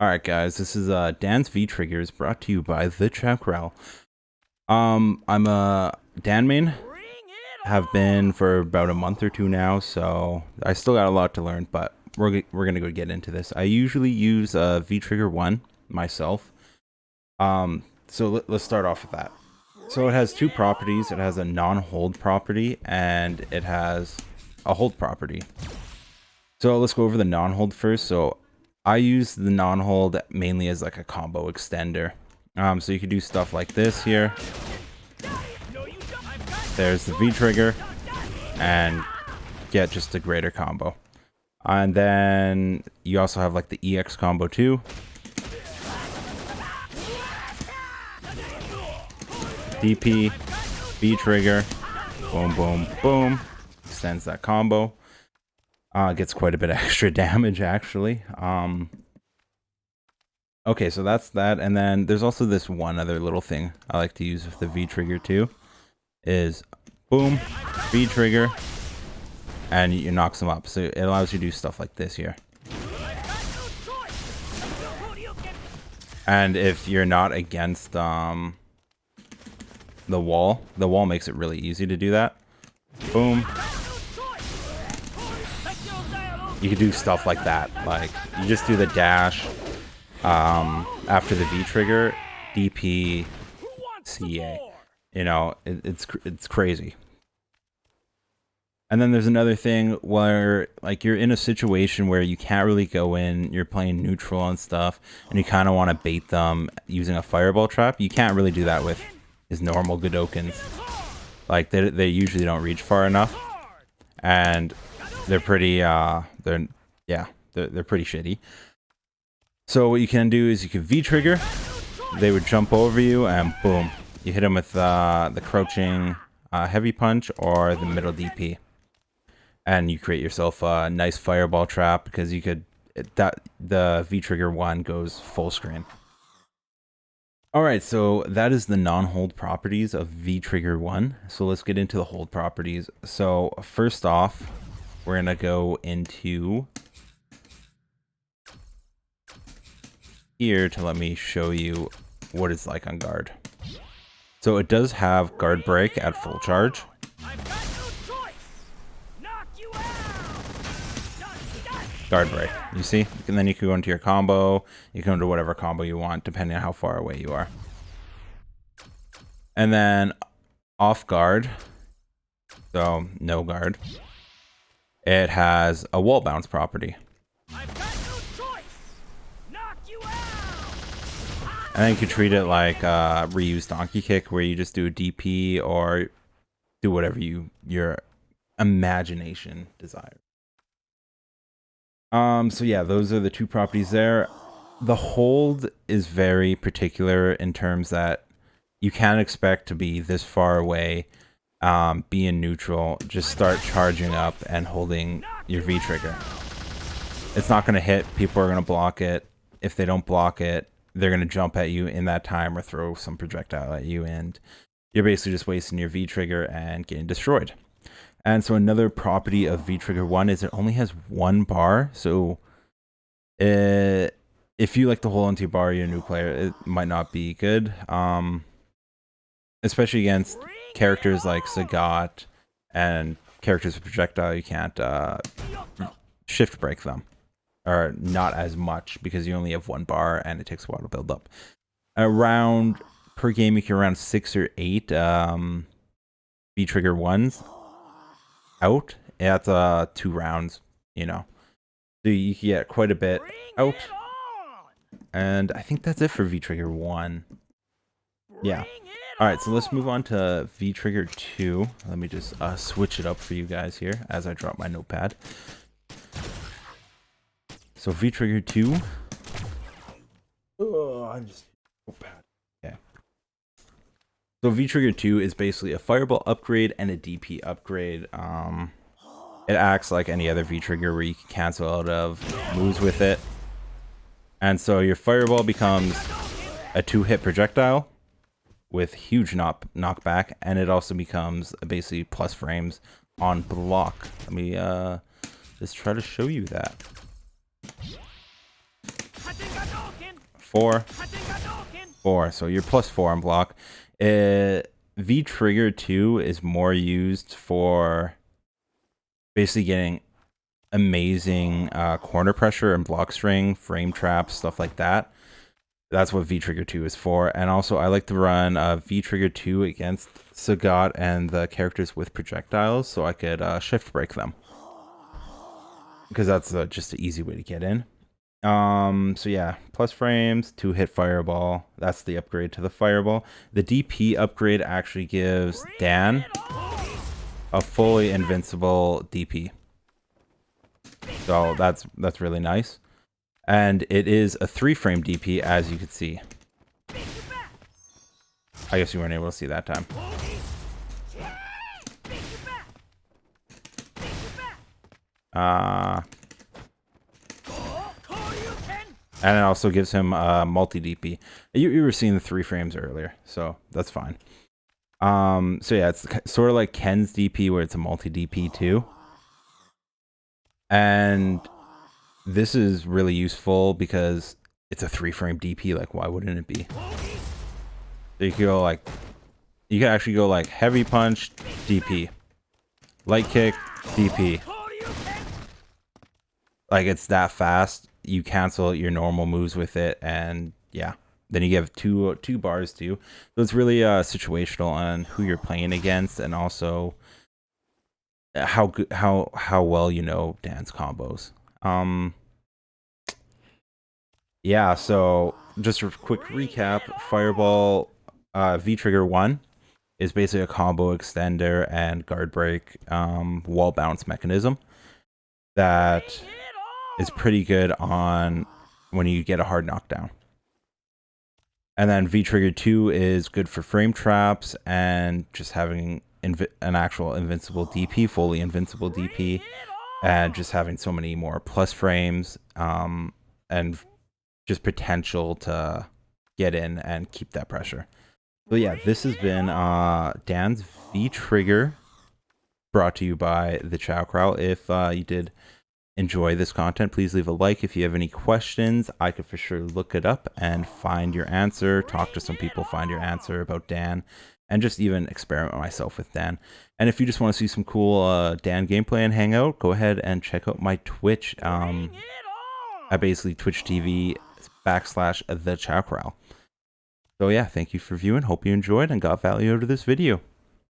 Alright guys, this is Dan's V Triggers brought to you by the Chow. I'm a Dan main, have been for about a month or two now, so I still got a lot to learn, but we're gonna go get into this. I usually use V Trigger 1 myself. So let's start off with that. So it has two properties. It has a non-hold property and it has a hold property. So let's go over the non-hold first. So I use the non-hold mainly as like a combo extender. So you can do stuff like this here. There's the V trigger and get just a greater combo. And then you also have like the EX combo too. DP, V trigger, boom, boom, boom. Extends that combo. Gets quite a bit of extra damage actually. Okay, so that's that. And then there's also this one other little thing I like to use with the V trigger too. Is boom, V trigger, and it knocks them up. So it allows you to do stuff like this here. And if you're not against the wall makes it really easy to do that. Boom. You can do stuff like that. Like you just do the dash after the V trigger, DP, CA. You know, it's crazy. And then there's another thing where like you're in a situation where you can't really go in, you're playing neutral and stuff, and you kind of want to bait them using a fireball trap. You can't really do that with his normal Godokins. Like they usually don't reach far enough, and they're pretty they're pretty shitty. So what you can do is you can V trigger, they would jump over you, and boom, you hit them with the crouching heavy punch or the middle DP, and you create yourself a nice fireball trap because you could the V trigger 1 goes full screen. Alright, so that is the non-hold properties of V trigger 1. So let's get into the hold properties. So first off, we're gonna go into here to let me show you what it's like on guard. So it does have guard break at full charge. Guard break, you see? And then you can go into your combo, you can go into whatever combo you want depending on how far away you are. And then off guard, so no guard, it has a wall bounce property. And then you can treat it like reuse donkey kick, where you just do a DP or do whatever your imagination desires. So yeah, those are the two properties there. The hold is very particular in terms that you can't expect to be this far away, be in neutral, just start charging up and holding your V trigger. It's not going to hit. People are going to block it. If they don't block it, they're going to jump at you in that time or throw some projectile at you, and you're basically just wasting your V trigger and getting destroyed. And so another property of V trigger 1 is it only has one bar. So if you like to hold onto your bar, you're a new player, it might not be good. Especially against characters like Sagat and characters with projectile, you can't shift break them. Or not as much because you only have one bar and it takes a while to build up. Around per game, you can around 6 or 8 V trigger 1s out. That's 2 rounds, you know. So you can get quite a bit out. And I think that's it for V trigger 1. Yeah. Alright, so let's move on to V trigger 2. Let me just switch it up for you guys here as I drop my notepad. So V trigger 2. Oh, I just notepad. Okay. So V trigger 2 is basically a fireball upgrade and a DP upgrade. It acts like any other V trigger where you can cancel out of moves with it. And so your fireball becomes a 2-hit projectile with huge knockback, and it also becomes basically plus frames on block. Let me just try to show you that. 4, 4. So you're +4 on block. V trigger 2 is more used for basically getting amazing corner pressure and block string, frame traps, stuff like that. That's what V trigger 2 is for. And also I like to run V trigger 2 against Sagat and the characters with projectiles, so I could shift break them, because that's just an easy way to get in. So yeah, plus frames, 2-hit fireball. That's the upgrade to the fireball. The DP upgrade actually gives Dan a fully invincible DP. So that's really nice. And it is a 3-frame DP, as you can see. I guess you weren't able to see that time. And it also gives him multi DP. You were seeing the 3 frames earlier, so that's fine. So yeah, it's sort of like Ken's DP, where it's a multi DP too. And this is really useful because it's a 3-frame DP. Like, why wouldn't it be? So you could go like, you can actually go like heavy punch, DP, light kick, DP. Like, it's that fast. You cancel your normal moves with it, and yeah, then you have two bars too. So it's really situational on who you're playing against, and also how well you know Dan's combos. Yeah, so just a quick recap. Fireball V trigger 1 is basically a combo extender and guard break wall bounce mechanism that is pretty good on when you get a hard knockdown. And then V trigger 2 is good for frame traps and just having an actual invincible DP, fully invincible DP, and just having so many more plus frames and just potential to get in and keep that pressure. So yeah, this has been Dan's V trigger, brought to you by the Chow Crowd. If you did enjoy this content, please leave a like. If you have any questions, I could for sure look it up and find your answer, talk to some people, find your answer about Dan, and just even experiment myself with Dan. And if you just want to see some cool Dan gameplay and hang out, go ahead and check out my Twitch. I basically Twitch TV /the Chow Corral. So yeah, thank you for viewing. Hope you enjoyed and got value out of this video.